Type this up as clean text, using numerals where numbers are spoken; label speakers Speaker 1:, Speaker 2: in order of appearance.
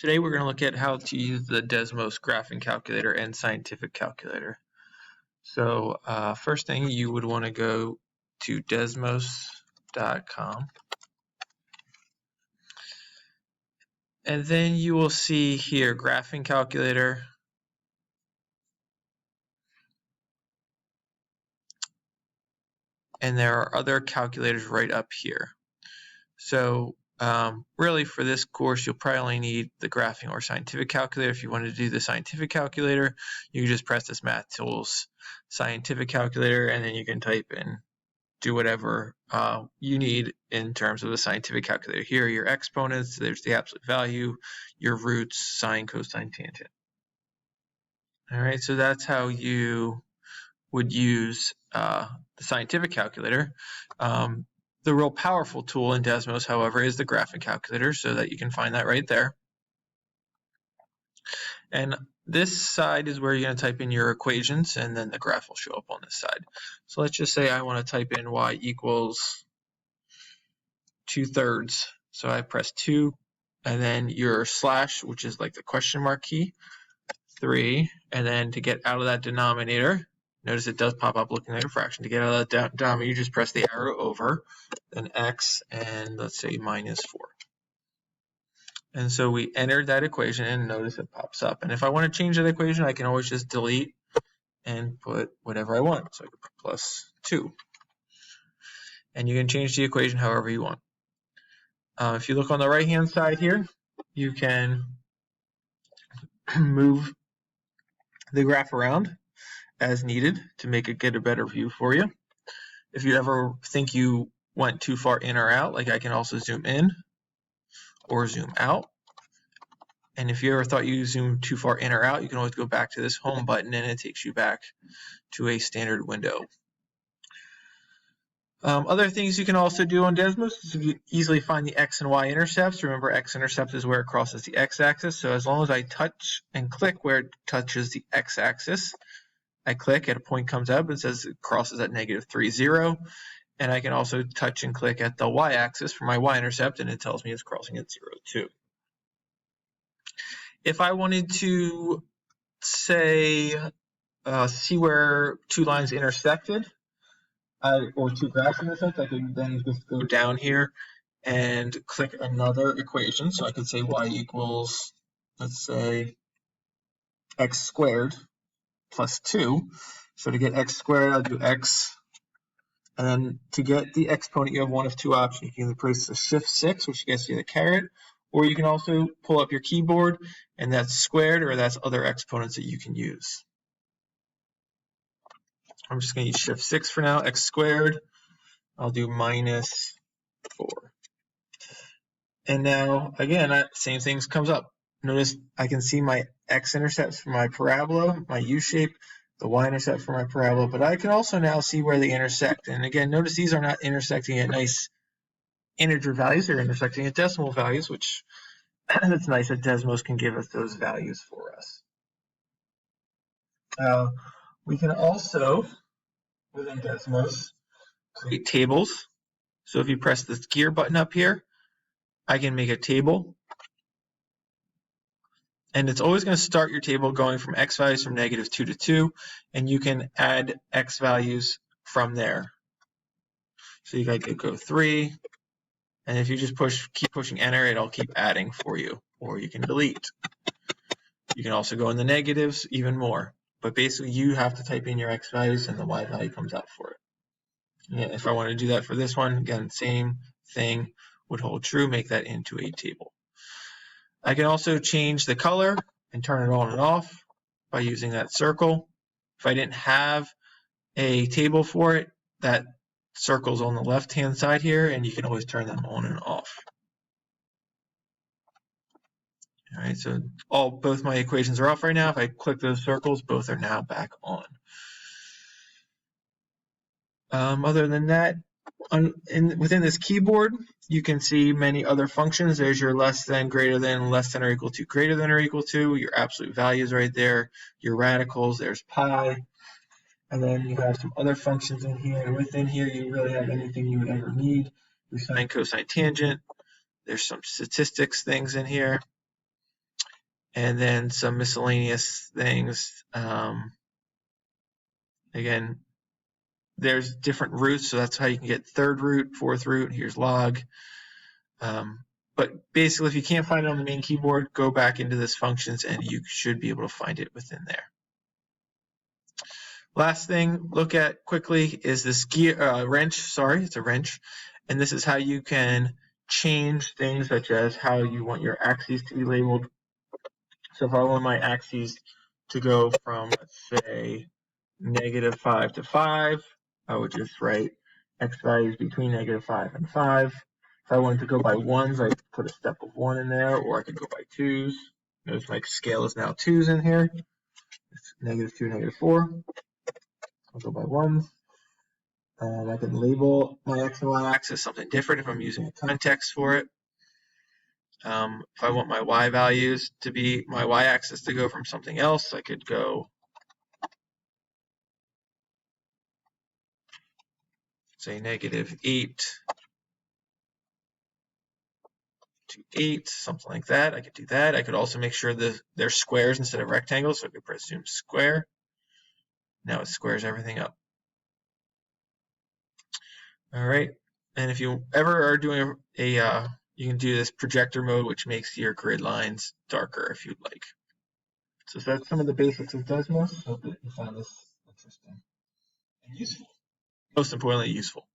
Speaker 1: Today we're going to look at how to use the Desmos Graphing Calculator and Scientific Calculator. So first thing, you would want to go to desmos.com, and then you will see here Graphing Calculator, and there are other calculators right up here. So really for this course you'll probably only need the graphing or scientific calculator. If you want to do the scientific calculator, you can just press this Math Tools scientific calculator, and then you can type in, do whatever you need in terms of the scientific calculator. Here are your exponents, there's the absolute value, your roots, sine, cosine, tangent. Alright, so that's how you would use the scientific calculator. The real powerful tool in Desmos, however, is the graphing calculator, so that you can find that right there. And this side is where you're going to type in your equations, and then the graph will show up on this side. So let's just say I want to type in y equals 2/3. So I press 2, and then your slash, which is like the question mark key, 3, and then to get out of that denominator, notice it does pop up looking like a fraction. To get out of that denominator, you just press the arrow over, then x, and let's say -4. And so we entered that equation, and notice it pops up. And if I want to change that equation, I can always just delete and put whatever I want. So I could put +2. And you can change the equation however you want. If you look on the right-hand side here, you can move the graph around as needed to make it get a better view for you. If you ever think you went too far in or out, like I can also zoom in or zoom out. And if you ever thought you zoomed too far in or out, you can always go back to this home button, and it takes you back to a standard window. Other things you can also do on Desmos is you easily find the X and Y intercepts. Remember, X-intercept is where it crosses the X-axis. So as long as I touch and click where it touches the X-axis, I click, at a point comes up and says it crosses at -3, 0. And I can also touch and click at the Y-axis for my Y-intercept, and it tells me it's crossing at 0, 2. If I wanted to, say, see where two lines intersected, or two graphs intersect, I could then just go down here and click another equation. So I could say y equals, let's say, x squared plus 2. So to get x squared, I'll do x. And then to get the exponent, you have one of two options. You can either press the shift 6, which gets you the caret, or you can also pull up your keyboard, and that's squared, or that's other exponents that you can use. I'm just going to use shift 6 for now, x squared. I'll do -4. And now, again, same things comes up. Notice I can see my x-intercepts for my parabola, my u-shape, the y-intercept for my parabola, but I can also now see where they intersect. And again, notice these are not intersecting at nice integer values, they're intersecting at decimal values, which that's nice that Desmos can give us those values for us. We can also, within Desmos, create tables. So if you press this gear button up here, I can make a table. And it's always going to start your table going from x values from -2 to 2, and you can add x values from there. So you could go 3, and if you just keep pushing enter, it'll keep adding for you, or you can delete. You can also go in the negatives even more, but basically you have to type in your x values and the y value comes out for it. And if I want to do that for this one, again, same thing would hold true, make that into a table. I can also change the color and turn it on and off by using that circle. If I didn't have a table for it, that circle's on the left-hand side here, and you can always turn them on and off. All right, so both my equations are off right now. If I click those circles, both are now back on. Other than that, within this keyboard, you can see many other functions. There's your less than, greater than, less than or equal to, greater than or equal to, your absolute values right there, your radicals, there's pi, and then you have some other functions in here. And within here, you really have anything you would ever need. Your sine, cosine, tangent. There's some statistics things in here. and then some miscellaneous things. Again, there's different roots, so that's how you can get third root, fourth root. Here's log. But basically, if you can't find it on the main keyboard, go back into this functions and you should be able to find it within there. Last thing, look at quickly is this wrench. Sorry, it's a wrench. And this is how you can change things such as how you want your axes to be labeled. So if I want my axes to go from, let's say, -5 to 5, I would just write x values between -5 and 5. If I wanted to go by ones, I could put a step of 1 in there, or I could go by twos. Notice my scale is now twos in here. It's -2, -4. I'll go by ones. I can label my x and y axis something different if I'm using a context for it. If I want my y values to be, my y-axis to go from something else, I could go, say, -8 to 8, something like that. I could do that. I could also make sure that they're squares instead of rectangles, so I could presume square. Now it squares everything up. All right, and if you ever are doing you can do this projector mode, which makes your grid lines darker if you'd like. So that's some of the basics of Desmos. Hope that you found this interesting and useful. Most importantly, useful.